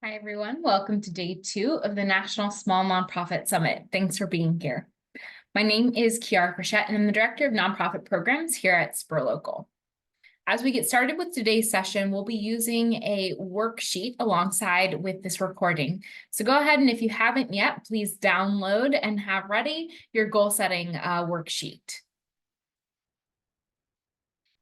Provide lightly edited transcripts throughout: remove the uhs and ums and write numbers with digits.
Hi, everyone. Welcome to day 2 of the National Small Nonprofit Summit. Thanks for being here. My name is Kiara Frechette, and I'm the Director of Nonprofit Programs here at Spur Local. As we get started with today's session, we'll be using a worksheet alongside with this recording. So go ahead and if you haven't yet, please download and have ready your goal setting worksheet.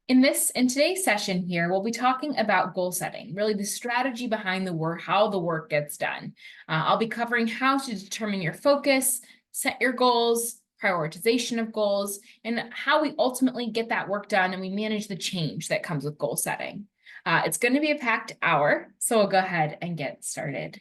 In today's session here, we'll be talking about goal setting, really the strategy behind the work, how the work gets done. I'll be covering how to determine your focus, set your goals, prioritization of goals, and how we ultimately get that work done and we manage the change that comes with goal setting. It's going to be a packed hour, so we'll go ahead and get started.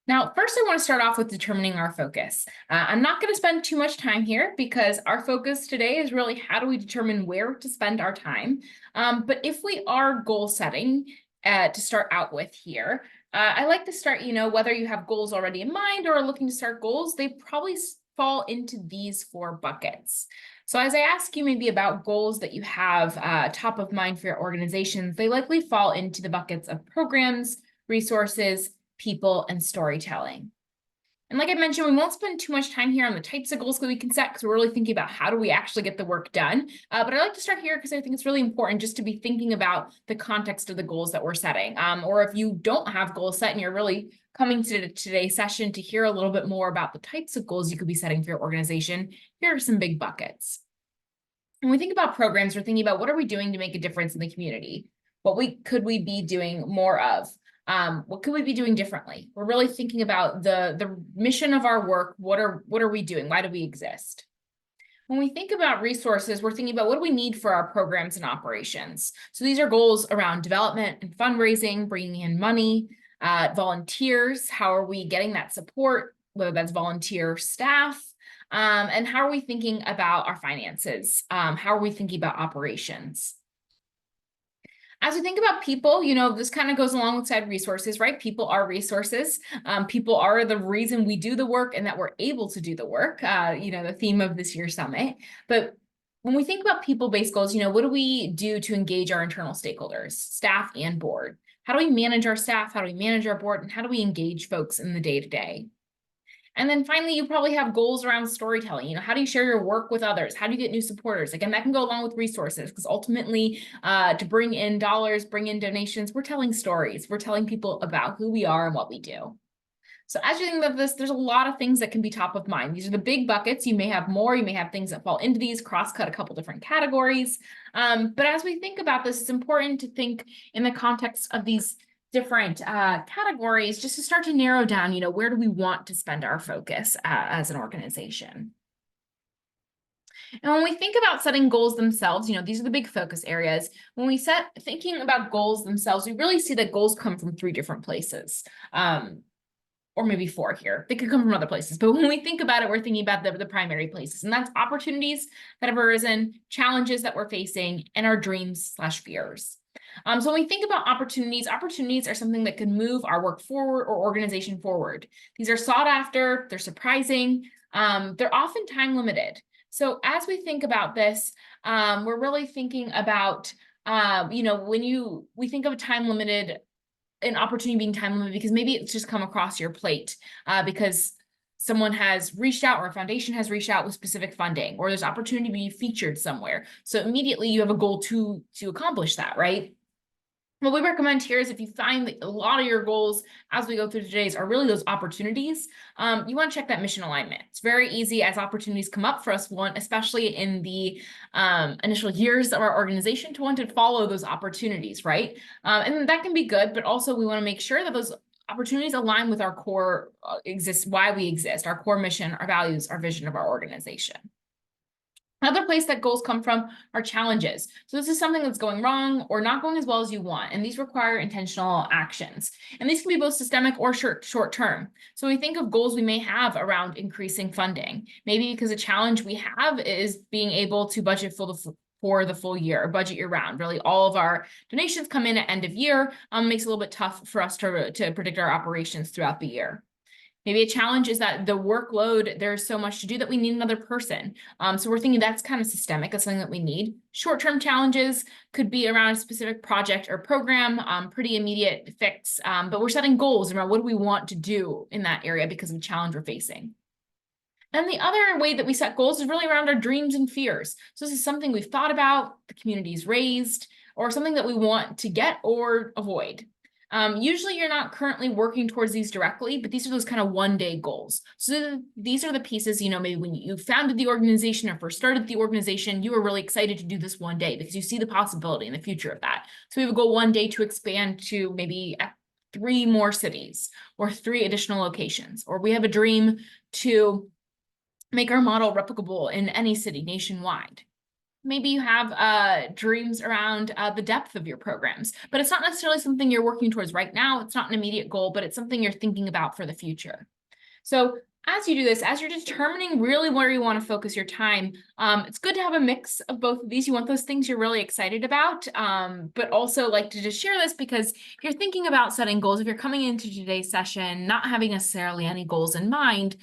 Now, first, I want to start off with determining our focus. I'm not going to spend too much time here because our focus today is really how do we determine where to spend our time. But if we are goal setting to start out with here, I like to start, whether you have goals already in mind or are looking to start goals, they probably fall into these 4 buckets. So as I ask you maybe about goals that you have top of mind for your organizations, they likely fall into the buckets of programs, resources, people, and storytelling. And like I mentioned, we won't spend too much time here on the types of goals that we can set because we're really thinking about how do we actually get the work done. But I like to start here because I think it's really important just to be thinking about the context of the goals that we're setting. Or if you don't have goals set and you're really coming to today's session to hear a little bit more about the types of goals you could be setting for your organization, here are some big buckets. When we think about programs, we're thinking about what are we doing to make a difference in the community? Could we be doing more of? What could we be doing differently? We're really thinking about the mission of our work. What are we doing? Why do we exist? When we think about resources, we're thinking about what do we need for our programs and operations. So these are goals around development and fundraising, bringing in money, volunteers. How are we getting that support, whether that's volunteer staff, and how are we thinking about our finances? How are we thinking about operations? As we think about people, this kind of goes alongside resources, right? People are resources. People are the reason we do the work and that we're able to do the work, the theme of this year's summit. But when we think about people-based goals, what do we do to engage our internal stakeholders, staff and board? How do we manage our staff? How do we manage our board? And how do we engage folks in the day-to-day? And then finally, you probably have goals around storytelling. How do you share your work with others? How do you get new supporters? Again, that can go along with resources because ultimately to bring in dollars, bring in donations, we're telling stories. We're telling people about who we are and what we do. So as you think about this, there's a lot of things that can be top of mind. These are the big buckets. You may have more. You may have things that fall into these, cross-cut a couple different categories. But as we think about this, it's important to think in the context of these different categories just to start to narrow down, where do we want to spend our focus as an organization? And when we think about setting goals themselves, these are the big focus areas. When we thinking about goals themselves, we really see that goals come from 3 different places. Or maybe 4 here. They could come from other places. But when we think about it, we're thinking about the primary places. And that's opportunities that have arisen, challenges that we're facing, and our dreams/fears. So when we think about opportunities are something that can move our work forward or organization forward. These are sought after, they're surprising, they're often time limited. So as we think about this, we're really thinking about, when we think of a time limited, an opportunity being time limited because maybe it's just come across your plate because someone has reached out or a foundation has reached out with specific funding, or there's opportunity to be featured somewhere. So immediately you have a goal to accomplish that, right? What we recommend here is if you find that a lot of your goals as we go through today's are really those opportunities, you want to check that mission alignment. It's very easy as opportunities come up for us, especially in the initial years of our organization, to want to follow those opportunities, right? And that can be good, but also we want to make sure that those opportunities align with our core why we exist, our core mission, our values, our vision of our organization. Another place that goals come from are challenges. So this is something that's going wrong or not going as well as you want, and these require intentional actions. And these can be both systemic or short term. So we think of goals we may have around increasing funding, maybe because a challenge we have is being able to budget for the full year, or budget year round. Really, all of our donations come in at end of year, makes it a little bit tough for us to predict our operations throughout the year. Maybe a challenge is that the workload, there's so much to do that we need another person. So we're thinking that's kind of systemic. That's something that we need. Short-term challenges could be around a specific project or program, pretty immediate fix, but we're setting goals around what do we want to do in that area because of the challenge we're facing. And the other way that we set goals is really around our dreams and fears. So this is something we've thought about, the community's raised, or something that we want to get or avoid. Usually you're not currently working towards these directly, but these are those kind of one-day goals. So these are the pieces, maybe when you founded the organization or first started the organization, you were really excited to do this one day because you see the possibility in the future of that. So we have a goal one day to expand to maybe 3 more cities or 3 additional locations, or we have a dream to make our model replicable in any city nationwide. Maybe you have dreams around the depth of your programs, but it's not necessarily something you're working towards right now. It's not an immediate goal, but it's something you're thinking about for the future. So as you do this, as you're determining really where you want to focus your time, it's good to have a mix of both of these. You want those things you're really excited about, but also like to just share this because if you're thinking about setting goals, if you're coming into today's session, not having necessarily any goals in mind,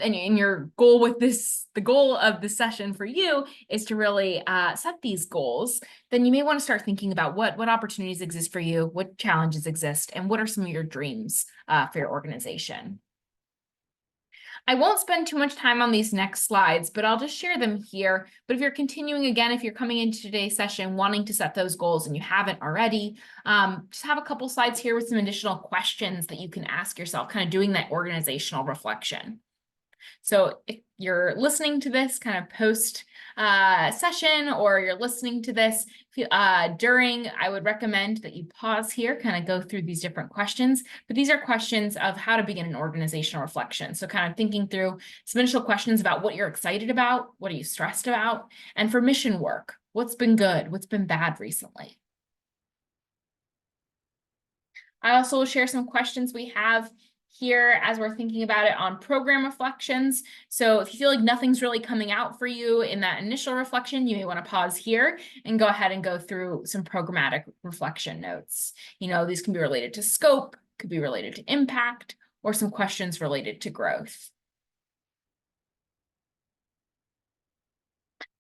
and your goal with this, the goal of the session for you is to really set these goals, then you may want to start thinking about what opportunities exist for you, what challenges exist, and what are some of your dreams for your organization. I won't spend too much time on these next slides, but I'll just share them here. But if you're continuing again, if you're coming into today's session wanting to set those goals and you haven't already, just have a couple slides here with some additional questions that you can ask yourself, kind of doing that organizational reflection. So if you're listening to this kind of post session, or you're listening to this during, I would recommend that you pause here, kind of go through these different questions. But these are questions of how to begin an organizational reflection. So kind of thinking through some initial questions about what you're excited about, what are you stressed about, and for mission work, what's been good, what's been bad recently. I also will share some questions we have here as we're thinking about it on program reflections. So if you feel like nothing's really coming out for you in that initial reflection, you may want to pause here and go ahead and go through some programmatic reflection notes. These can be related to scope, could be related to impact, or some questions related to growth.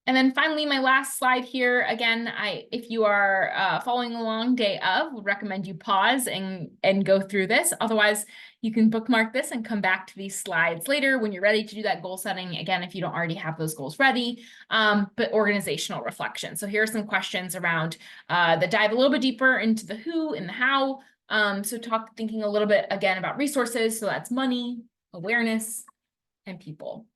And then finally, my last slide here, again, if you are following along day of, would recommend you pause and go through this. Otherwise, you can bookmark this and come back to these slides later when you're ready to do that goal setting. Again, if you don't already have those goals ready, but organizational reflection. So here are some questions around that dive a little bit deeper into the who and the how. So thinking a little bit again about resources. So that's money, awareness, and people.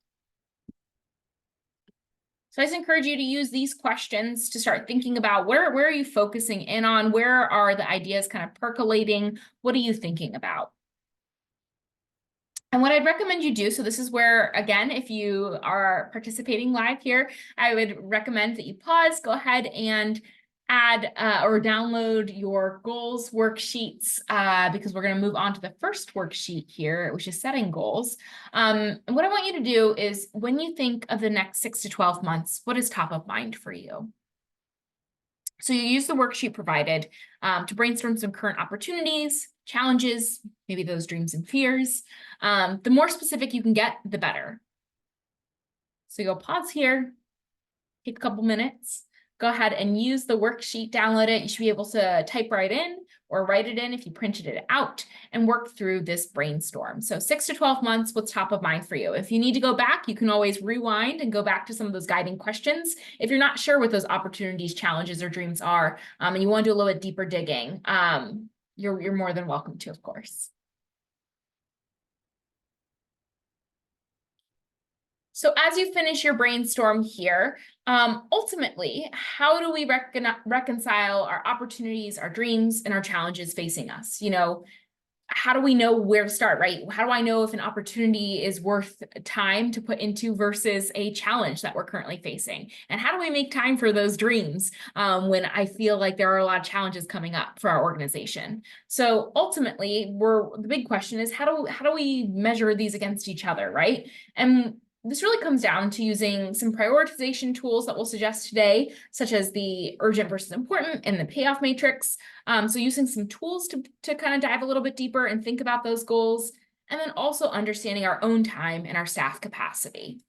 So I just encourage you to use these questions to start thinking about where are you focusing in on? Where are the ideas kind of percolating? What are you thinking about? And what I'd recommend you do, so this is where, again, if you are participating live here, I would recommend that you pause, go ahead and add or download your goals worksheets because we're going to move on to the first worksheet here, which is setting goals. And what I want you to do is when you think of the next 6 to 12 months, what is top of mind for you? So you use the worksheet provided to brainstorm some current opportunities, challenges, maybe those dreams and fears. The more specific you can get, the better. So you'll pause here, take a couple minutes, go ahead and use the worksheet, download it. You should be able to type right in or write it in if you printed it out and work through this brainstorm. So 6 to 12 months, what's top of mind for you? If you need to go back, you can always rewind and go back to some of those guiding questions. If you're not sure what those opportunities, challenges, or dreams are, and you want to do a little bit deeper digging, you're more than welcome to, of course. So as you finish your brainstorm here, ultimately, how do we reconcile our opportunities, our dreams, and our challenges facing us? How do we know where to start, right? How do I know if an opportunity is worth time to put into versus a challenge that we're currently facing? And how do we make time for those dreams when I feel like there are a lot of challenges coming up for our organization? So ultimately, the big question is how do we measure these against each other, right? And this really comes down to using some prioritization tools that we'll suggest today, such as the urgent versus important and the payoff matrix. So using some tools to kind of dive a little bit deeper and think about those goals. and then also understanding our own time and our staff capacity.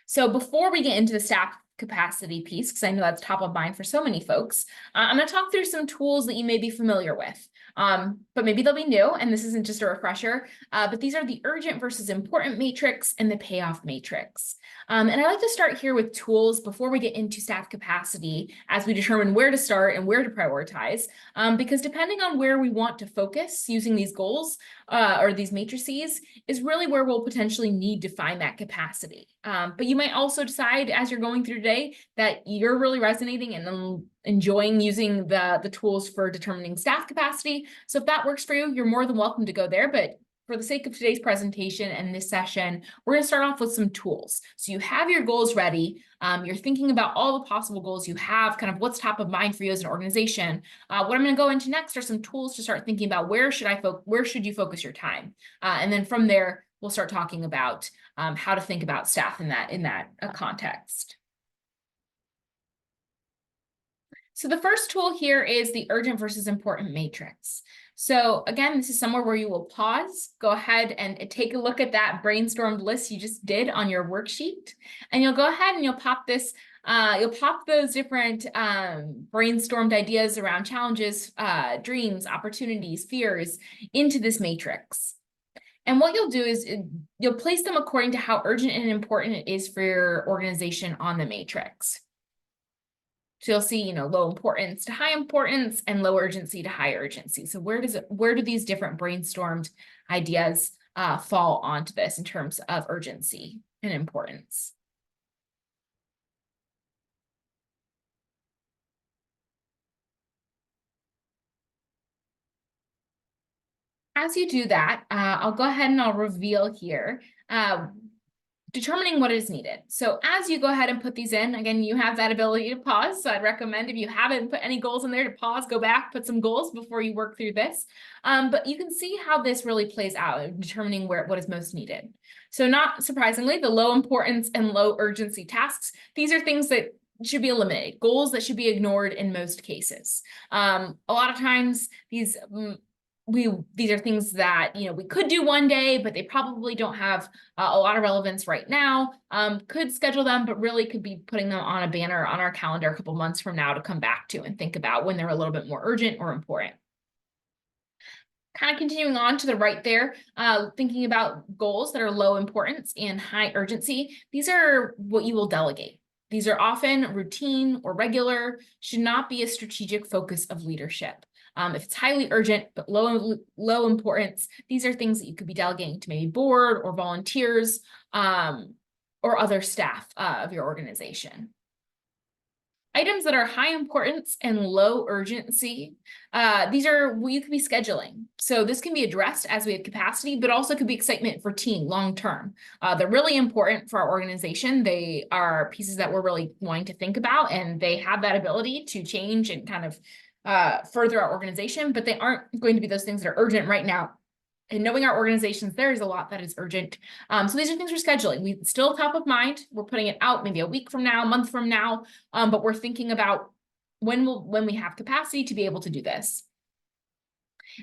So before we get into the staff capacity piece, because I know that's top of mind for so many folks, I'm going to talk through some tools that you may be familiar with. But maybe they'll be new, and this isn't just a refresher, but these are the urgent versus important matrix and the payoff matrix. And I like to start here with tools before we get into staff capacity as we determine where to start and where to prioritize, because depending on where we want to focus using these goals or these matrices is really where we'll potentially need to find that capacity. But you might also decide as you're going through today that you're really resonating and enjoying using the tools for determining staff capacity. So if that works for you, you're more than welcome to go there. But for the sake of today's presentation and this session, we're going to start off with some tools. So you have your goals ready. You're thinking about all the possible goals you have, kind of what's top of mind for you as an organization. What I'm going to go into next are some tools to start thinking about where should you focus your time, and then from there we'll start talking about how to think about staff in that context. So the first tool here is the urgent versus important matrix. So again, this is somewhere where you will pause, go ahead and take a look at that brainstormed list you just did on your worksheet, and you'll go ahead and you'll pop those different brainstormed ideas around challenges, dreams, opportunities, fears into this matrix. And what you'll do is you'll place them according to how urgent and important it is for your organization on the matrix. So you'll see, low importance to high importance and low urgency to high urgency. So where do these different brainstormed ideas fall onto this in terms of urgency and importance? As you do that, I'll go ahead and I'll reveal here determining what is needed. So as you go ahead and put these in, again, you have that ability to pause. So I'd recommend if you haven't put any goals in there to pause, go back, put some goals before you work through this. But you can see how this really plays out in determining what is most needed. So not surprisingly, the low importance and low urgency tasks, these are things that should be eliminated, goals that should be ignored in most cases. A lot of times these are things that we could do one day, but they probably don't have a lot of relevance right now. Could schedule them, but really could be putting them on a banner on our calendar a couple months from now to come back to and think about when they're a little bit more urgent or important. Kind of continuing on to the right there, thinking about goals that are low importance and high urgency. These are what you will delegate. These are often routine or regular, should not be a strategic focus of leadership. If it's highly urgent but low importance, these are things that you could be delegating to maybe board or volunteers or other staff of your organization. Items that are high importance and low urgency, these are what you could be scheduling. So this can be addressed as we have capacity, but also could be excitement for team long-term. They're really important for our organization. They are pieces that we're really wanting to think about, and they have that ability to change and kind of further our organization, but they aren't going to be those things that are urgent right now. And knowing our organizations, there is a lot that is urgent. So these are things we're scheduling. We still top of mind. We're putting it out maybe a week from now, a month from now, but we're thinking about when we have capacity to be able to do this.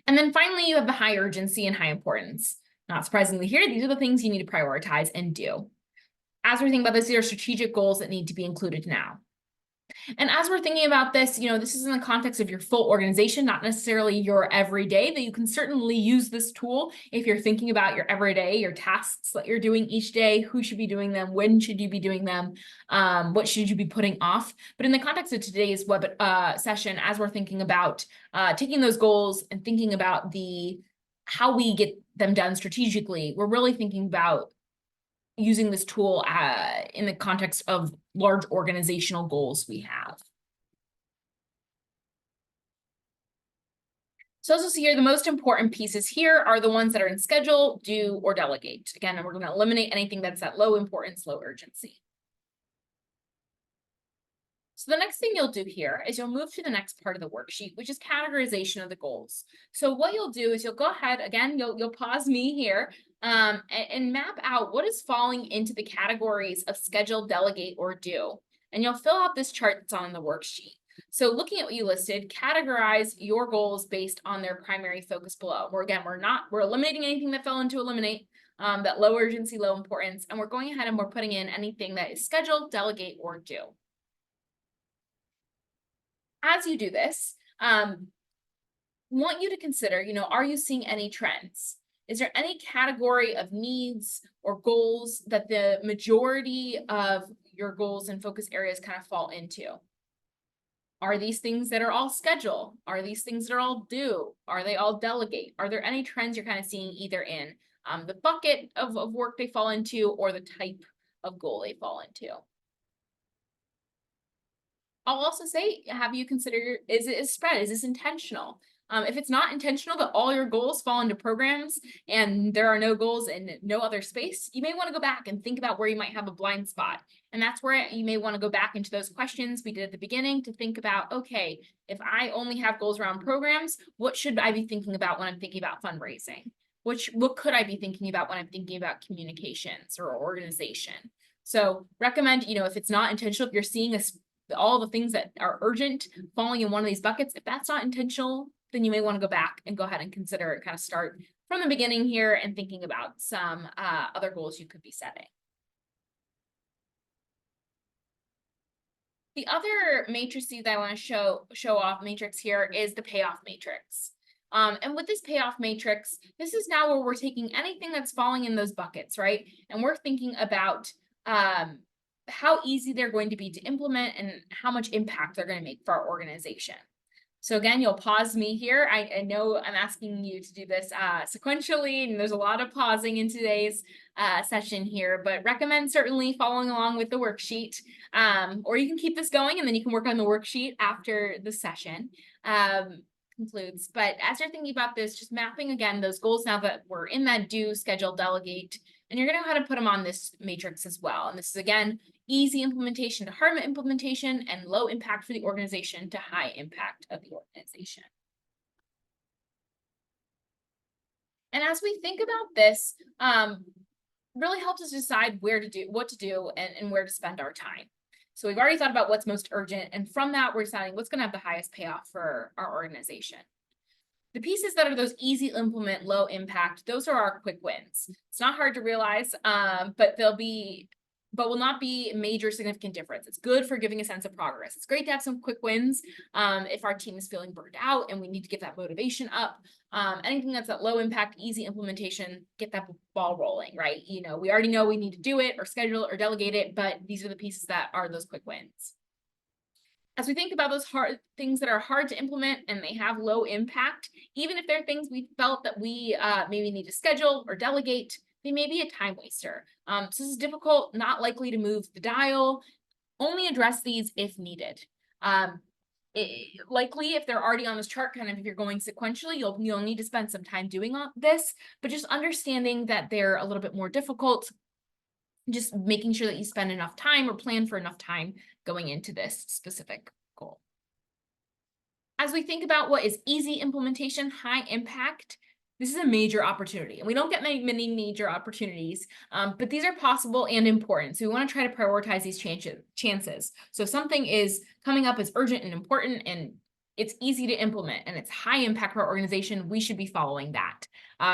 And then finally, you have the high urgency and high importance. Not surprisingly here, these are the things you need to prioritize and do. As we're thinking about this, there are strategic goals that need to be included now. And as we're thinking about this, this is in the context of your full organization, not necessarily your everyday, that you can certainly use this tool if you're thinking about your everyday, your tasks that you're doing each day, who should be doing them, when should you be doing them, what should you be putting off. But in the context of today's web session, as we're thinking about taking those goals and thinking about how we get them done strategically, we're really thinking about using this tool in the context of large organizational goals we have. So as you'll see here, the most important pieces here are the ones that are in schedule, do, or delegate. Again, we're going to eliminate anything that's at low importance, low urgency. So the next thing you'll do here is you'll move to the next part of the worksheet, which is categorization of the goals. So what you'll do is you'll go ahead, again, you'll pause me here and map out what is falling into the categories of schedule, delegate, or do. And you'll fill out this chart that's on the worksheet. So looking at what you listed, categorize your goals based on their primary focus below. We're eliminating anything that fell into eliminate, that low urgency, low importance, and we're going ahead and we're putting in anything that is schedule, delegate, or do. As you do this, want you to consider, are you seeing any trends? Is there any category of needs or goals that the majority of your goals and focus areas kind of fall into? Are these things that are all schedule? Are these things that are all do? Are they all delegate? Are there any trends you're kind of seeing either in the bucket of work they fall into or the type of goal they fall into? I'll also say, have you considered, is it a spread? Is this intentional? If it's not intentional that all your goals fall into programs and there are no goals in no other space, you may want to go back and think about where you might have a blind spot. And that's where you may want to go back into those questions we did at the beginning to think about, okay, if I only have goals around programs, what should I be thinking about when I'm thinking about fundraising? What could I be thinking about when I'm thinking about communications or organization? So recommend, if it's not intentional, if you're seeing all the things that are urgent falling in one of these buckets, if that's not intentional, then you may want to go back and go ahead and consider it, kind of start from the beginning here and thinking about some other goals you could be setting. The other matrices that I want to show off matrix here is the payoff matrix. And with this payoff matrix, this is now where we're taking anything that's falling in those buckets, right? And we're thinking about how easy they're going to be to implement and how much impact they're going to make for our organization. So again, you'll pause me here. I know I'm asking you to do this sequentially, and there's a lot of pausing in today's session here, but recommend certainly following along with the worksheet, or you can keep this going and then you can work on the worksheet after the session concludes. But as you're thinking about this, just mapping again those goals now that we're in that do, schedule, delegate, and you're going to know how to put them on this matrix as well. And this is, again, easy implementation to hard implementation and low impact for the organization to high impact of the organization. And as we think about this, really helps us decide what to do and where to spend our time. So we've already thought about what's most urgent. And from that, we're deciding what's going to have the highest payoff for our organization. The pieces that are those easy to implement, low impact, those are our quick wins. It's not hard to realize, but will not be a major significant difference. It's good for giving a sense of progress. It's great to have some quick wins if our team is feeling burned out and we need to get that motivation up. Anything that's at low impact, easy implementation, get that ball rolling, right? We already know we need to do it or schedule it or delegate it, but these are the pieces that are those quick wins. As we think about those hard things that are hard to implement and they have low impact, even if they're things we felt that we maybe need to schedule or delegate, they may be a time waster. So this is difficult, not likely to move the dial. Only address these if needed. Likely, if they're already on this chart, kind of if you're going sequentially, you'll need to spend some time doing this, but just understanding that they're a little bit more difficult, just making sure that you spend enough time or plan for enough time going into this specific goal. As we think about what is easy implementation, high impact, this is a major opportunity. And we don't get many major opportunities, but these are possible and important. So we want to try to prioritize these chances. So if something is coming up as urgent and important and it's easy to implement and it's high impact for our organization, we should be following that.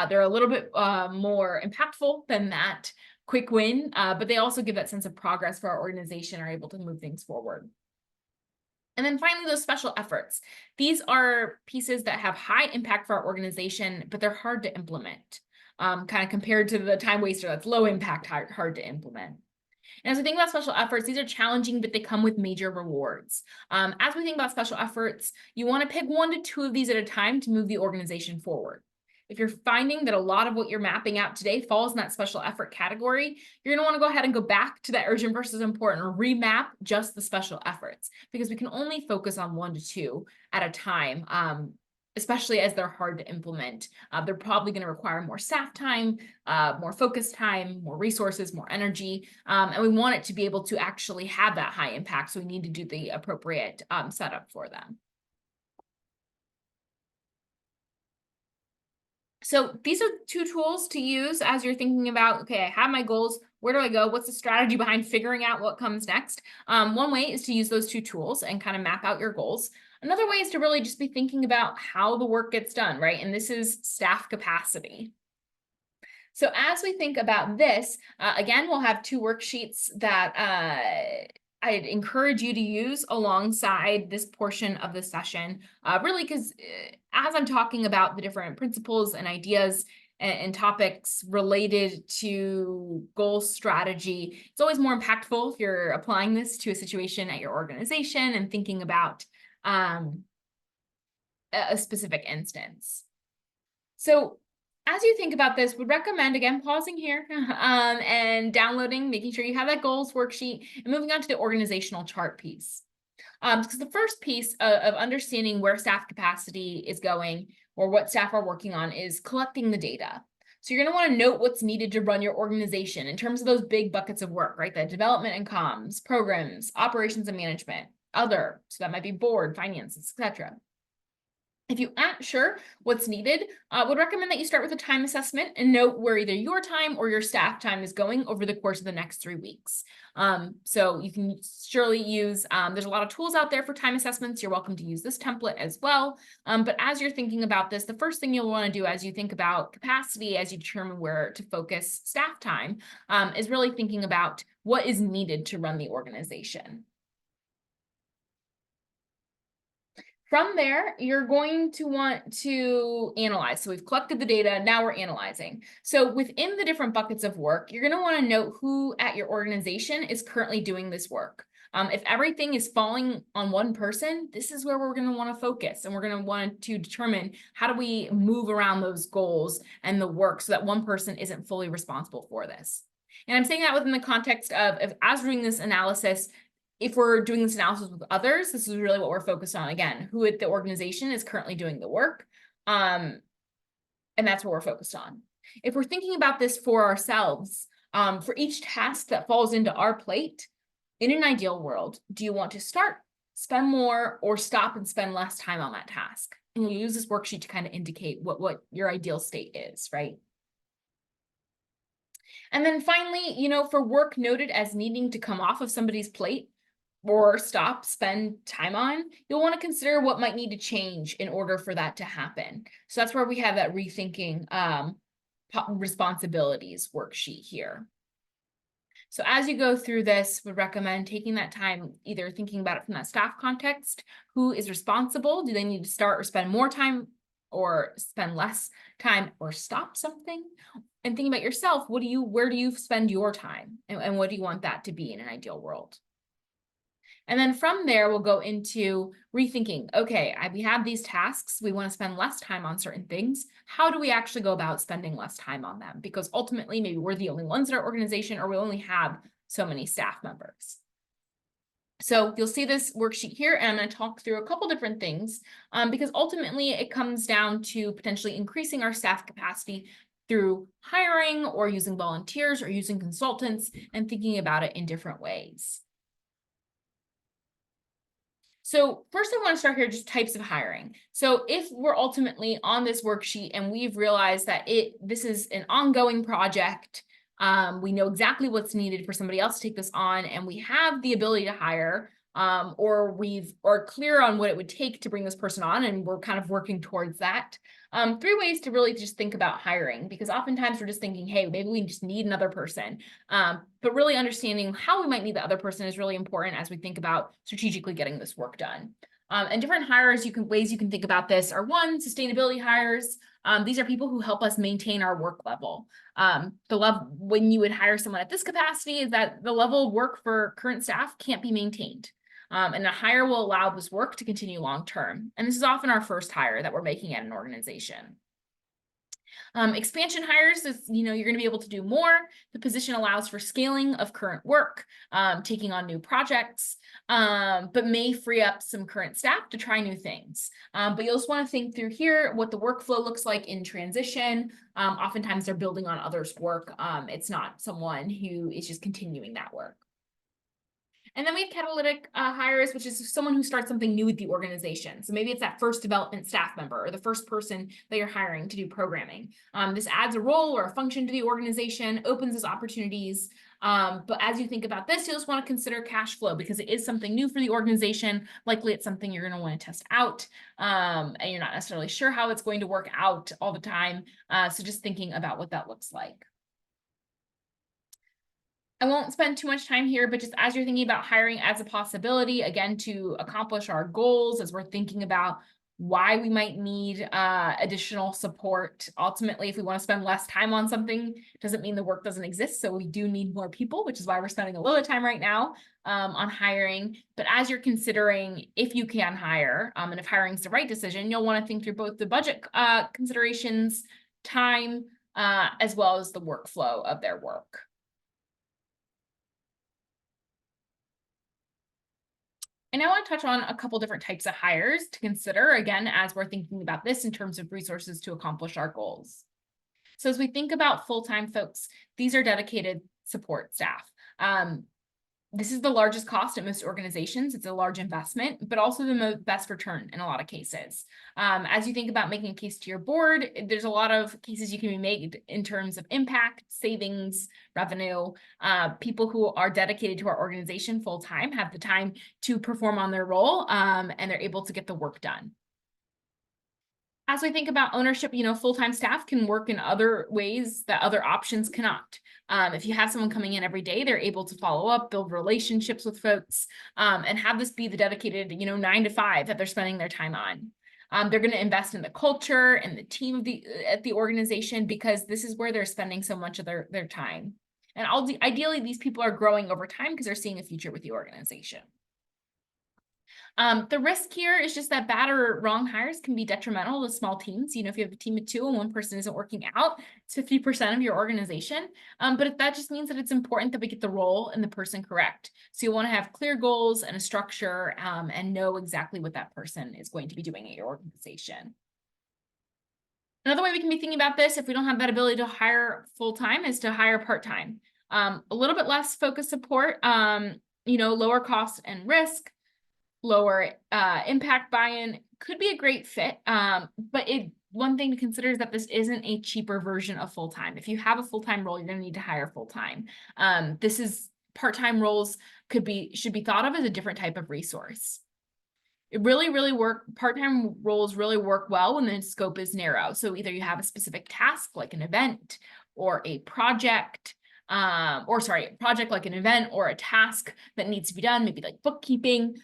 They're a little bit more impactful than that quick win, but they also give that sense of progress for our organization, are able to move things forward. And then finally, those special efforts. These are pieces that have high impact for our organization, but they're hard to implement, kind of compared to the time waster that's low impact, hard to implement. And as we think about special efforts, these are challenging, but they come with major rewards. As we think about special efforts, you want to pick 1 to 2 of these at a time to move the organization forward. If you're finding that a lot of what you're mapping out today falls in that special effort category, you're going to want to go ahead and go back to that urgent versus important or remap just the special efforts, because we can only focus on 1 to 2 at a time, especially as they're hard to implement. They're probably going to require more staff time, more focus time, more resources, more energy, and we want it to be able to actually have that high impact, so we need to do the appropriate setup for them. So these are 2 tools to use as you're thinking about, okay, I have my goals. Where do I go? What's the strategy behind figuring out what comes next? One way is to use those two tools and kind of map out your goals. Another way is to really just be thinking about how the work gets done, right? And this is staff capacity. So as we think about this, again, we'll have two worksheets that I'd encourage you to use alongside this portion of the session, really because as I'm talking about the different principles and ideas and topics related to goal strategy, it's always more impactful if you're applying this to a situation at your organization and thinking about a specific instance. So as you think about this, would recommend, again, pausing here and downloading, making sure you have that goals worksheet, and moving on to the organizational chart piece. Because the first piece of understanding where staff capacity is going or what staff are working on is collecting the data. So you're going to want to note what's needed to run your organization in terms of those big buckets of work, right? The development and comms, programs, operations and management, other, so that might be board, finances, etc. If you aren't sure what's needed, would recommend that you start with a time assessment and note where either your time or your staff time is going over the course of the next 3 weeks. So you can surely use, there's a lot of tools out there for time assessments. You're welcome to use this template as well. But as you're thinking about this, the first thing you'll want to do as you think about capacity, as you determine where to focus staff time, is really thinking about what is needed to run the organization. From there, you're going to want to analyze. So we've collected the data, now we're analyzing. So within the different buckets of work, you're going to want to note who at your organization is currently doing this work. If everything is falling on one person, this is where we're going to want to focus, and we're going to want to determine how do we move around those goals and the work so that one person isn't fully responsible for this. And I'm saying that within the context of as we're doing this analysis, if we're doing this analysis with others, this is really what we're focused on. Again, who at the organization is currently doing the work. And that's what we're focused on. If we're thinking about this for ourselves, for each task that falls into our plate, in an ideal world, do you want to start, spend more, or stop and spend less time on that task? And we'll use this worksheet to kind of indicate what your ideal state is, right? And then finally, for work noted as needing to come off of somebody's plate, or stop, spend time on, you'll want to consider what might need to change in order for that to happen. So that's where we have that rethinking responsibilities worksheet here. So as you go through this, would recommend taking that time, either thinking about it from that staff context, who is responsible, do they need to start or spend more time or spend less time or stop something, and thinking about yourself, where do you spend your time, and what do you want that to be in an ideal world? And then from there, we'll go into rethinking, okay, we have these tasks, we want to spend less time on certain things. How do we actually go about spending less time on them? Because ultimately, maybe we're the only ones in our organization, or we only have so many staff members. So you'll see this worksheet here, and I'm going to talk through a couple different things, because ultimately it comes down to potentially increasing our staff capacity through hiring or using volunteers or using consultants, and thinking about it in different ways. So first I want to start here, just types of hiring. So if we're ultimately on this worksheet and we've realized that this is an ongoing project, we know exactly what's needed for somebody else to take this on, and we have the ability to hire, or are clear on what it would take to bring this person on, and we're kind of working towards that. 3 ways to really just think about hiring, because oftentimes we're just thinking, hey, maybe we just need another person. But really understanding how we might need the other person is really important as we think about strategically getting this work done. And different ways you can think about this are: 1, sustainability hires. These are people who help us maintain our work level. When you would hire someone at this capacity, is that the level of work for current staff can't be maintained. And a hire will allow this work to continue long term. And this is often our first hire that we're making at an organization. Expansion hires is, you're going to be able to do more. The position allows for scaling of current work, taking on new projects, but may free up some current staff to try new things. But you'll just want to think through here what the workflow looks like in transition. Oftentimes they're building on others' work. It's not someone who is just continuing that work. And then we have catalytic hires, which is someone who starts something new with the organization. So maybe it's that first development staff member or the first person that you're hiring to do programming. This adds a role or a function to the organization, opens those opportunities, But as you think about this, you'll just want to consider cash flow because it is something new for the organization. Likely it's something you're going to want to test out, and you're not necessarily sure how it's going to work out all the time. So just thinking about what that looks like. I won't spend too much time here, but just as you're thinking about hiring as a possibility, again, to accomplish our goals, as we're thinking about why we might need additional support. Ultimately, if we want to spend less time on something, doesn't mean the work doesn't exist. So we do need more people, which is why we're spending a little time right now on hiring. But as you're considering if you can hire, and if hiring is the right decision, you'll want to think through both the budget considerations, time, as well as the workflow of their work. And I want to touch on a couple different types of hires to consider, again, as we're thinking about this in terms of resources to accomplish our goals. So as we think about full-time folks, these are dedicated support staff. This is the largest cost at most organizations. It's a large investment, but also the best return in a lot of cases. As you think about making a case to your board, there's a lot of cases you can be made in terms of impact, savings, revenue. People who are dedicated to our organization full-time have the time to perform on their role, and they're able to get the work done. As we think about ownership, full-time staff can work in other ways that other options cannot. If you have someone coming in every day, they're able to follow up, build relationships with folks, and have this be the dedicated, 9 to 5 that they're spending their time on. They're going to invest in the culture and the team of at the organization because this is where they're spending so much of their time. And ideally, these people are growing over time because they're seeing a future with the organization. The risk here is just that bad or wrong hires can be detrimental to small teams. If you have a team of 2 and one person isn't working out, it's 50% of your organization. But if that just means that it's important that we get the role and the person correct. So you want to have clear goals and a structure, and know exactly what that person is going to be doing at your organization. Another way we can be thinking about this, if we don't have that ability to hire full-time, is to hire part-time. A little bit less focused support, lower cost and risk, lower impact buy-in could be a great fit. But one thing to consider is that this isn't a cheaper version of full-time. If you have a full-time role, you're going to need to hire full-time. This is part-time roles should be thought of as a different type of resource. Part-time roles really work well when the scope is narrow. So either you have a specific task like an event or a project, project like an event or a task that needs to be done, maybe like bookkeeping.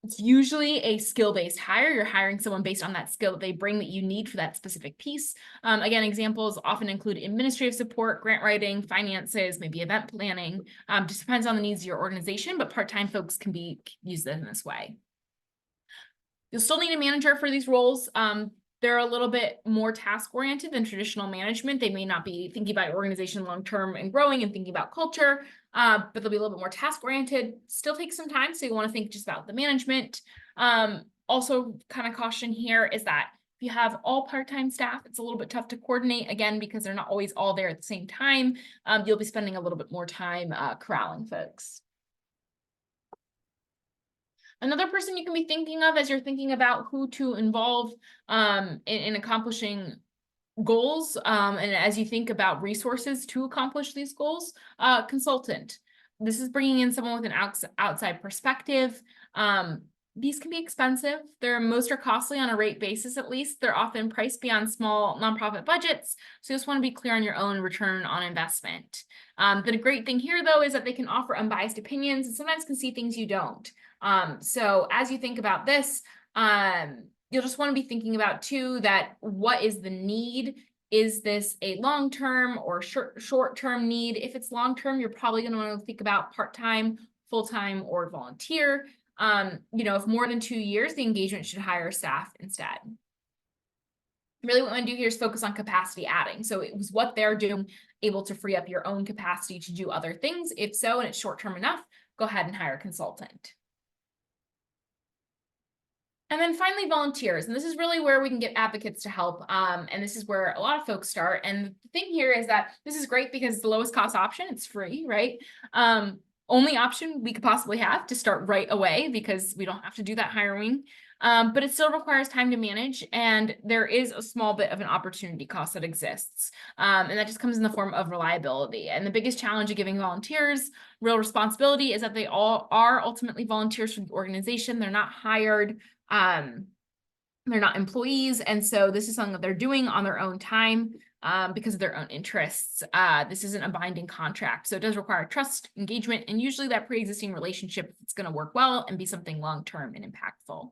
It's usually a skill-based hire. You're hiring someone based on that skill that they bring that you need for that specific piece. Again, examples often include administrative support, grant writing, finances, maybe event planning. Just depends on the needs of your organization, but part-time folks can be used in this way. You'll still need a manager for these roles. They're a little bit more task-oriented than traditional management. They may not be thinking about your organization long-term and growing and thinking about culture, but they'll be a little bit more task-oriented. Still takes some time, so you want to think just about the management. Also, kind of caution here is that if you have all part-time staff, it's a little bit tough to coordinate, again, because they're not always all there at the same time. You'll be spending a little bit more time corralling folks. Another person you can be thinking of as you're thinking about who to involve in accomplishing goals, and as you think about resources to accomplish these goals, consultant. This is bringing in someone with an outside perspective. These can be expensive. Most are costly on a rate basis, at least. They're often priced beyond small nonprofit budgets. So you just want to be clear on your own return on investment. The great thing here, though, is that they can offer unbiased opinions and sometimes can see things you don't. So as you think about this, you'll just want to be thinking about too, that what is the need? Is this a long-term or short-term need? If it's long-term, you're probably going to want to think about part-time, full-time, or volunteer. If more than 2 years, the engagement should hire staff instead. Really what I want to do here is focus on capacity adding. So it was what they're doing, able to free up your own capacity to do other things. If so, and it's short-term enough, go ahead and hire a consultant. And then finally, volunteers. And this is really where we can get advocates to help. And this is where a lot of folks start. And the thing here is that this is great because it's the lowest cost option. It's free, right? only option we could possibly have to start right away because we don't have to do that hiring. But it still requires time to manage, and there is a small bit of an opportunity cost that exists. And that just comes in the form of reliability. And the biggest challenge of giving volunteers real responsibility is that they all are ultimately volunteers for the organization. They're not hired. They're not employees. And so this is something that they're doing on their own time because of their own interests. This isn't a binding contract. So it does require trust, engagement, and usually that pre-existing relationship is going to work well and be something long-term and impactful.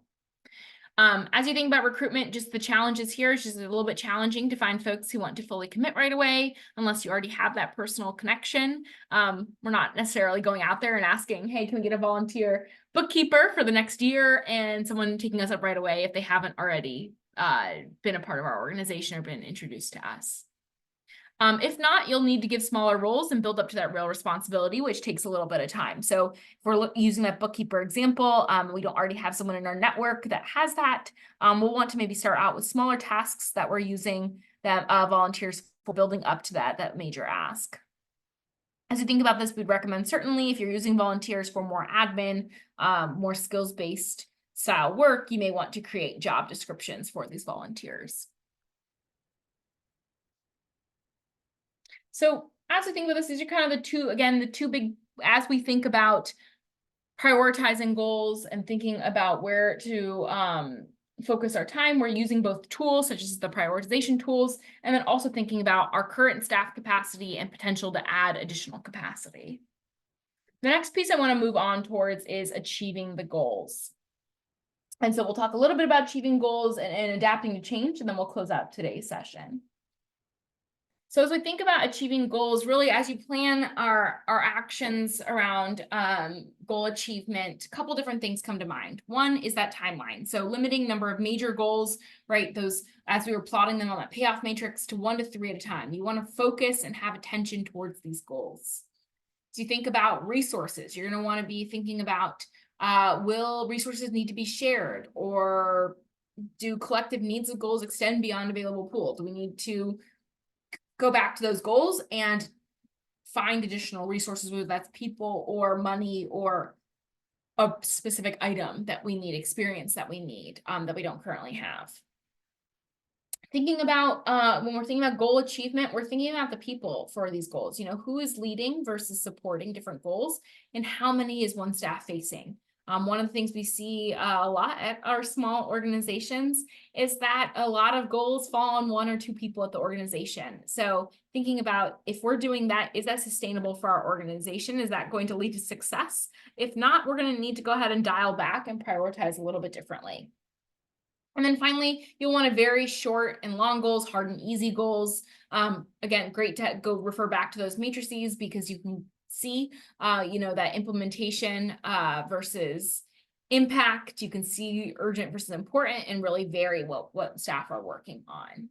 As you think about recruitment, just the challenges here is just a little bit challenging to find folks who want to fully commit right away, unless you already have that personal connection. We're not necessarily going out there and asking, hey, can we get a volunteer bookkeeper for the next year, and someone taking us up right away if they haven't already been a part of our organization or been introduced to us. If not, you'll need to give smaller roles and build up to that real responsibility, which takes a little bit of time. So if we're using that bookkeeper example, we don't already have someone in our network that has that. We'll want to maybe start out with smaller tasks that we're using that volunteers for, building up to that major ask. As you think about this, we'd recommend certainly if you're using volunteers for more admin, more skills-based style work, you may want to create job descriptions for these volunteers. So as we think about this, these are kind of the two big, as we think about prioritizing goals and thinking about where to focus our time, we're using both tools such as the prioritization tools, and then also thinking about our current staff capacity and potential to add additional capacity. The next piece I want to move on towards is achieving the goals. And so we'll talk a little bit about achieving goals and adapting to change, and then we'll close out today's session. So as we think about achieving goals, really as you plan our actions around goal achievement, a couple different things come to mind. One is that timeline. So limiting number of major goals, right? Those, as we were plotting them on that payoff matrix, to 1 to 3 at a time. You want to focus and have attention towards these goals. So you think about resources, you're going to want to be thinking about, will resources need to be shared, or do collective needs of goals extend beyond available pool? Do we need to go back to those goals and find additional resources, whether that's people or money or a specific item that we need, experience that we need, that we don't currently have. Thinking about, when we're thinking about goal achievement, we're thinking about the people for these goals. You know, who is leading versus supporting different goals, and how many is one staff facing? One of the things we see a lot at our small organizations is that a lot of goals fall on 1 or 2 people at the organization. So thinking about, if we're doing that, is that sustainable for our organization? Is that going to lead to success? If not, we're going to need to go ahead and dial back and prioritize a little bit differently. And then finally, you'll want to very short and long goals, hard and easy goals. Again, great to go refer back to those matrices, because you can see, you know, that implementation versus impact. You can see urgent versus important, and really vary what staff are working on.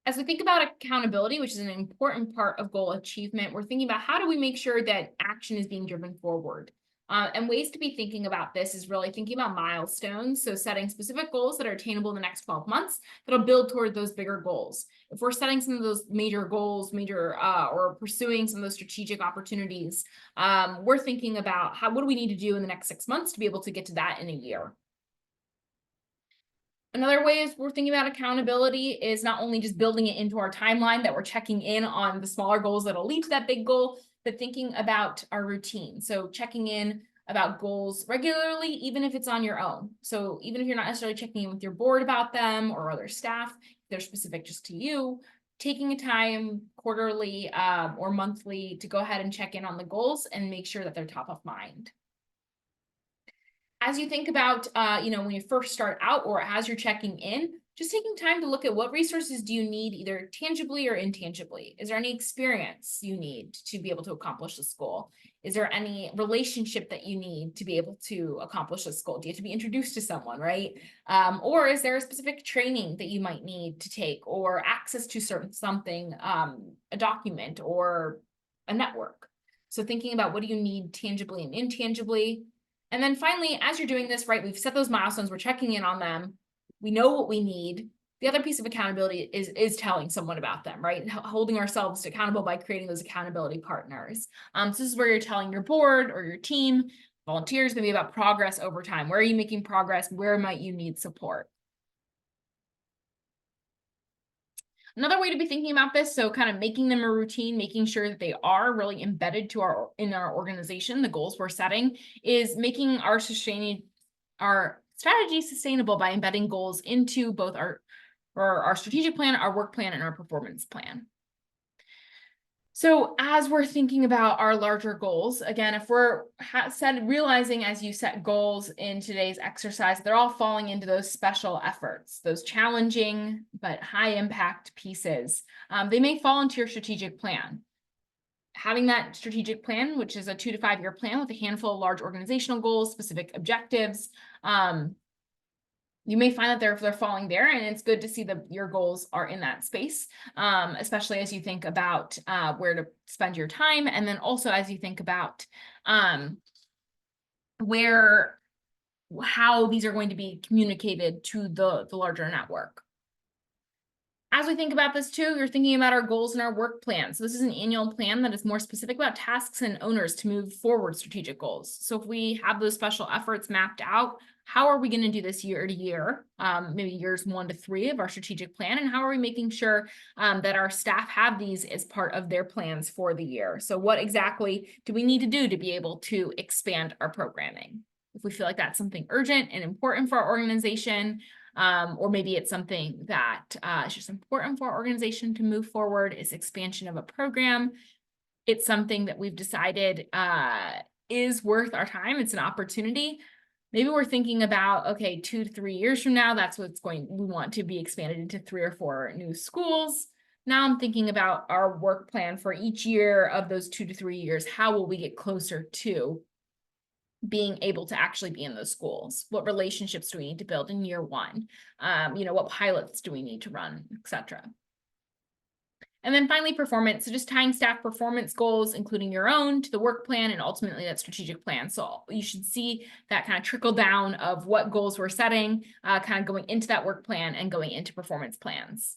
As we think about accountability, which is an important part of goal achievement, we're thinking about, how do we make sure that action is being driven forward? And ways to be thinking about this is really thinking about milestones. So setting specific goals that are attainable in the next 12 months that'll build toward those bigger goals. If we're setting some of those major goals, or pursuing some of those strategic opportunities, we're thinking about what do we need to do in the next 6 months to be able to get to that in a year. Another way is we're thinking about accountability is not only just building it into our timeline that we're checking in on the smaller goals that'll lead to that big goal, but thinking about our routine. So checking in about goals regularly, even if it's on your own. So even if you're not necessarily checking in with your board about them or other staff, they're specific just to you, taking a time quarterly or monthly to go ahead and check in on the goals and make sure that they're top of mind. As you think about, you know, when you first start out or as you're checking in, just taking time to look at what resources do you need, either tangibly or intangibly. Is there any experience you need to be able to accomplish this goal? Is there any relationship that you need to be able to accomplish this goal? Do you have to be introduced to someone, right? Or is there a specific training that you might need to take, or access to something, a document or a network? So thinking about, what do you need tangibly and intangibly? And then finally, as you're doing this, right, we've set those milestones, we're checking in on them. We know what we need. The other piece of accountability is telling someone about them, right? Holding ourselves accountable by creating those accountability partners. So this is where you're telling your board or your team, volunteers, going to be about progress over time. Where are you making progress? Where might you need support? Another way to be thinking about this, so kind of making them a routine, making sure that they are really embedded to in our organization, the goals we're setting, is making our strategy sustainable by embedding goals into both our strategic plan, our work plan, and our performance plan. So as we're thinking about our larger goals, again, if we're realizing as you set goals in today's exercise, they're all falling into those special efforts, those challenging but high impact pieces. They may fall into your strategic plan. Having that strategic plan, which is a 2 to 5 year plan with a handful of large organizational goals, specific objectives, you may find that they're falling there, and it's good to see that your goals are in that space, especially as you think about where to spend your time, and then also as you think about how these are going to be communicated to the larger network. As we think about this too, you're thinking about our goals and our work plan. So this is an annual plan that is more specific about tasks and owners to move forward strategic goals. So if we have those special efforts mapped out, how are we going to do this year to year, maybe years 1 to 3 of our strategic plan, and how are we making sure that our staff have these as part of their plans for the year? So what exactly do we need to do to be able to expand our programming? If we feel like that's something urgent and important for our organization, or maybe it's something that is just important for our organization to move forward, is expansion of a program. It's something that we've decided is worth our time. It's an opportunity. Maybe we're thinking about, okay, 2 to 3 years from now, that's we want to be expanded into 3 or 4 new schools. Now I'm thinking about our work plan for each year of those 2 to 3 years. How will we get closer to being able to actually be in those schools? What relationships do we need to build in year 1? What pilots do we need to run, etc. And then finally, performance. So just tying staff performance goals, including your own, to the work plan and ultimately that strategic plan. So you should see that kind of trickle down of what goals we're setting, kind of going into that work plan and going into performance plans.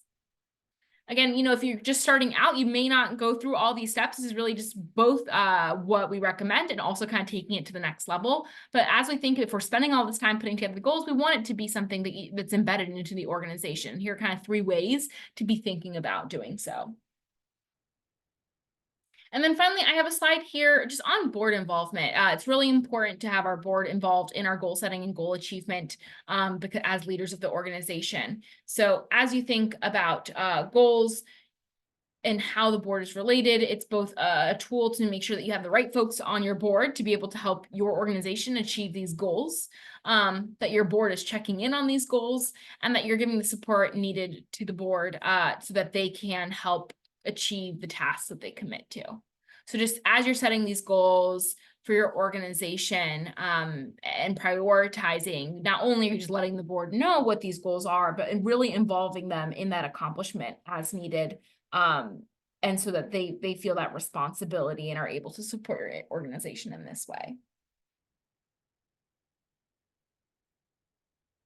Again, if you're just starting out, you may not go through all these steps. This is really just both what we recommend and also kind of taking it to the next level. But as we think, if we're spending all this time putting together the goals, we want it to be something that's embedded into the organization. Here are kind of 3 ways to be thinking about doing so. And then finally, I have a slide here just on board involvement. It's really important to have our board involved in our goal setting and goal achievement because as leaders of the organization. So as you think about goals and how the board is related, it's both a tool to make sure that you have the right folks on your board to be able to help your organization achieve these goals, that your board is checking in on these goals, and that you're giving the support needed to the board so that they can help achieve the tasks that they commit to. So just as you're setting these goals for your organization and prioritizing, not only are you just letting the board know what these goals are, but really involving them in that accomplishment as needed. And so that they feel that responsibility and are able to support your organization in this way.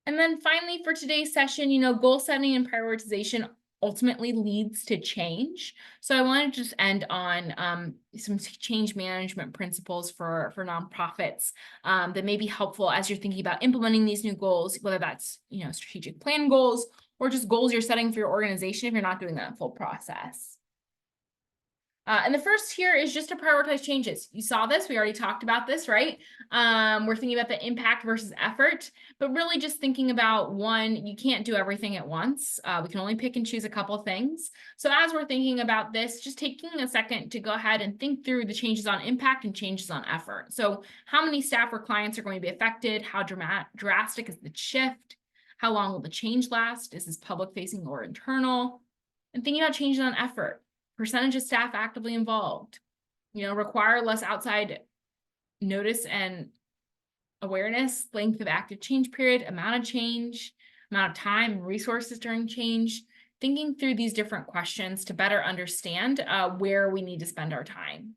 And then finally, for today's session, goal setting and prioritization ultimately leads to change. So I want to just end on some change management principles for nonprofits that may be helpful as you're thinking about implementing these new goals, whether that's strategic plan goals or just goals you're setting for your organization if you're not doing that full process. And the first here is just to prioritize changes. You saw this, we already talked about this, right? We're thinking about the impact versus effort, but really just thinking about one, you can't do everything at once. We can only pick and choose a couple of things. So as we're thinking about this, just taking a second to go ahead and think through the changes on impact and changes on effort. So how many staff or clients are going to be affected? How drastic is the shift? How long will the change last? Is this public facing or internal? And thinking about changes on effort. Percentage of staff actively involved, require less outside notice and awareness, length of active change period, amount of change, amount of time and resources during change, thinking through these different questions to better understand where we need to spend our time.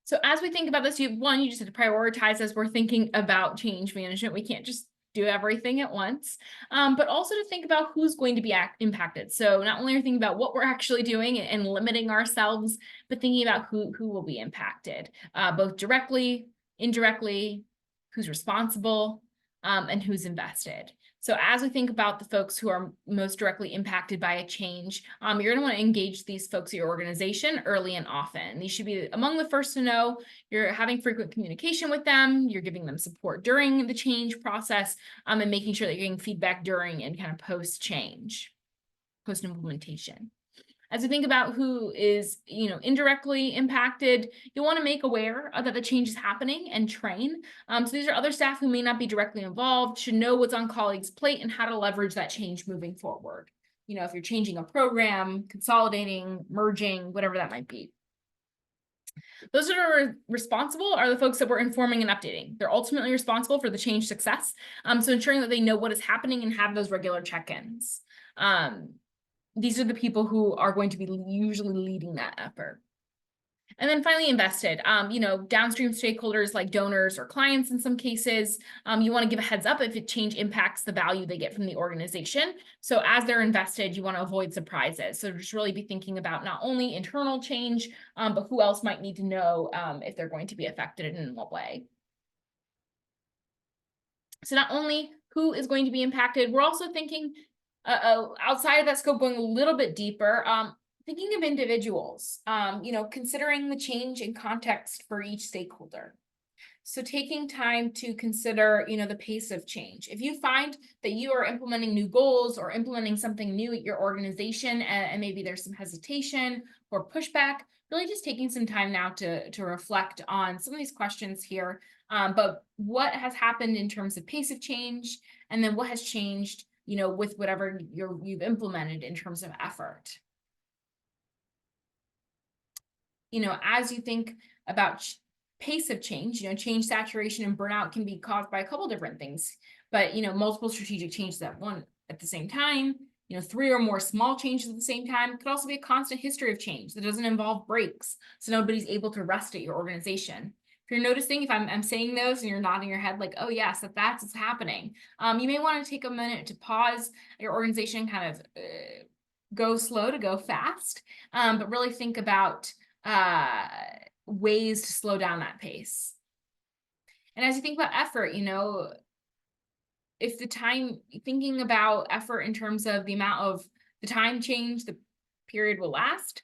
So as we think about this, you just have to prioritize as we're thinking about change management. We can't just do everything at once, but also to think about who's going to be impacted. So not only are thinking about what we're actually doing and limiting ourselves, but thinking about who will be impacted, both directly, indirectly, who's responsible, and who's invested. So as we think about the folks who are most directly impacted by a change, you're going to want to engage these folks at your organization early and often. These should be among the first to know. You're having frequent communication with them. You're giving them support during the change process, and making sure that you're getting feedback during and kind of post-change, post-implementation. As we think about who is, indirectly impacted, you'll want to make aware that the change is happening and train. So these are other staff who may not be directly involved, should know what's on colleagues' plate and how to leverage that change moving forward. If you're changing a program, consolidating, merging, whatever that might be. Those that are responsible are the folks that we're informing and updating. They're ultimately responsible for the change success. So ensuring that they know what is happening and have those regular check-ins. These are the people who are going to be usually leading that effort. And then finally, invested, downstream stakeholders like donors or clients in some cases, you want to give a heads up if a change impacts the value they get from the organization. So as they're invested, you want to avoid surprises. So just really be thinking about not only internal change, but who else might need to know if they're going to be affected and in what way. So not only who is going to be impacted, we're also thinking outside of that scope, going a little bit deeper, thinking of individuals, considering the change in context for each stakeholder. So taking time to consider, the pace of change. If you find that you are implementing new goals or implementing something new at your organization, and maybe there's some hesitation or pushback, really just taking some time now to reflect on some of these questions here. But what has happened in terms of pace of change, and then what has changed, with whatever you've implemented in terms of effort. As you think about pace of change, change saturation and burnout can be caused by a couple different things, but, multiple strategic changes at the same time, 3 or more small changes at the same time. It could also be a constant history of change that doesn't involve breaks, so nobody's able to rest at your organization. If you're noticing, if I'm saying those and you're nodding your head like, oh yes, that's what's happening, you may want to take a minute to pause your organization, kind of go slow to go fast, but really think about ways to slow down that pace. And as you think about effort, if thinking about effort in terms of the amount of the time change the period will last,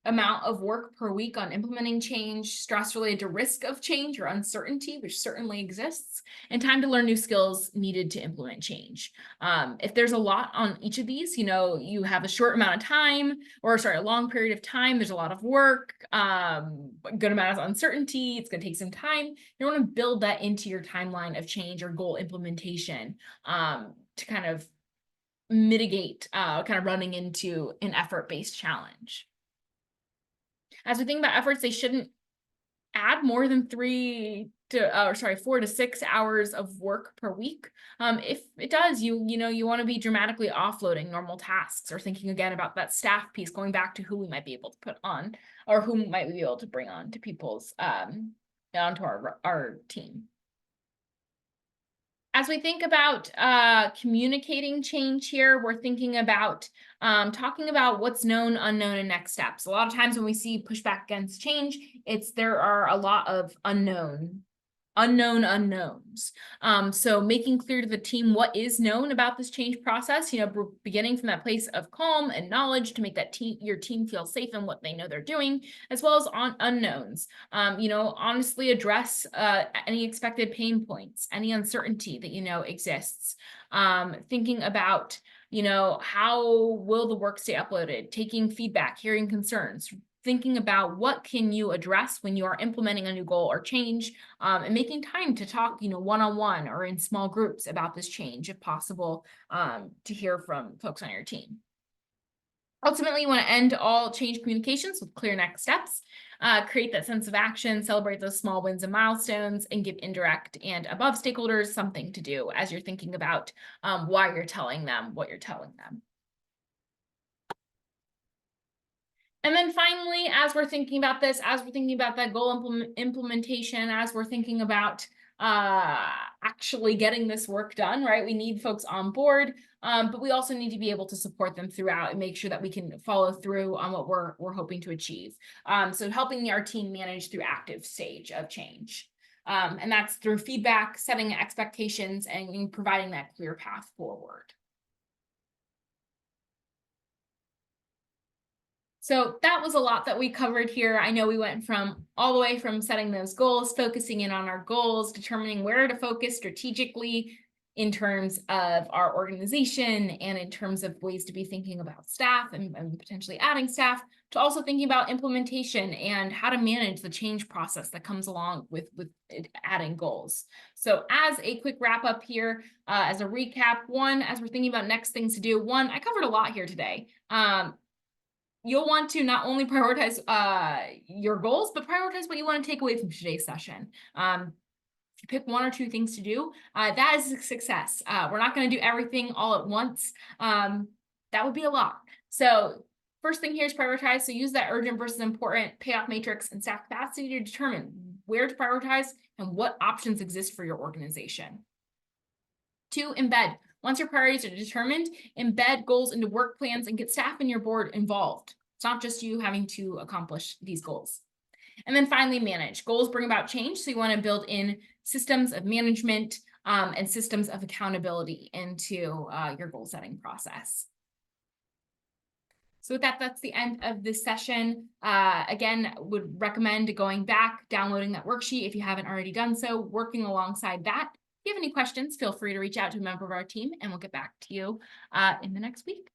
amount of work per week on implementing change, stress related to risk of change or uncertainty, which certainly exists, and time to learn new skills needed to implement change. If there's a lot on each of these, you have a short amount of time, a long period of time, there's a lot of work, a good amount of uncertainty, it's going to take some time. You want to build that into your timeline of change or goal implementation, to kind of mitigate kind of running into an effort-based challenge. As we think about efforts, they shouldn't add more than 4 to 6 hours of work per week. If it does, you want to be dramatically offloading normal tasks, or thinking again about that staff piece, going back to who we might be able to put on, or who might we be able to bring on to people's onto our team. As we think about communicating change here, we're thinking about talking about what's known, unknown, and next steps. A lot of times when we see pushback against change, there are a lot of unknowns. So making clear to the team what is known about this change process, beginning from that place of calm and knowledge to make your team feel safe in what they know they're doing, as well as on unknowns. Honestly address any expected pain points, any uncertainty that exists. Thinking about how will the work stay uploaded, taking feedback, hearing concerns, thinking about what can you address when you are implementing a new goal or change, and making time to talk, one-on-one or in small groups about this change, if possible, to hear from folks on your team. Ultimately, you want to end all change communications with clear next steps, create that sense of action, celebrate those small wins and milestones, and give indirect and above stakeholders something to do as you're thinking about why you're telling them what you're telling them. And then finally, as we're thinking about this, as we're thinking about that goal implementation, as we're thinking about actually getting this work done, right? We need folks on board, but we also need to be able to support them throughout and make sure that we can follow through on what we're hoping to achieve. So helping our team manage through active stage of change. And that's through feedback, setting expectations, and providing that clear path forward. So that was a lot that we covered here. I know we went from all the way from setting those goals, focusing in on our goals, determining where to focus strategically in terms of our organization and in terms of ways to be thinking about staff and potentially adding staff, to also thinking about implementation and how to manage the change process that comes along with adding goals. So as a quick wrap up here, as a recap, one, as we're thinking about next things to do, one, I covered a lot here today. You'll want to not only prioritize your goals, but prioritize what you want to take away from today's session. If you pick one or two things to do, that is a success. We're not going to do everything all at once. That would be a lot. So first thing here is prioritize. So use that urgent versus important payoff matrix and staff capacity to determine where to prioritize and what options exist for your organization. 2, embed. Once your priorities are determined, embed goals into work plans and get staff and your board involved. It's not just you having to accomplish these goals. And then finally, manage. Goals bring about change, so you want to build in systems of management and systems of accountability into your goal setting process. So with that, that's the end of this session. Again, would recommend going back, downloading that worksheet if you haven't already done so, working alongside that. If you have any questions, feel free to reach out to a member of our team and we'll get back to you in the next week.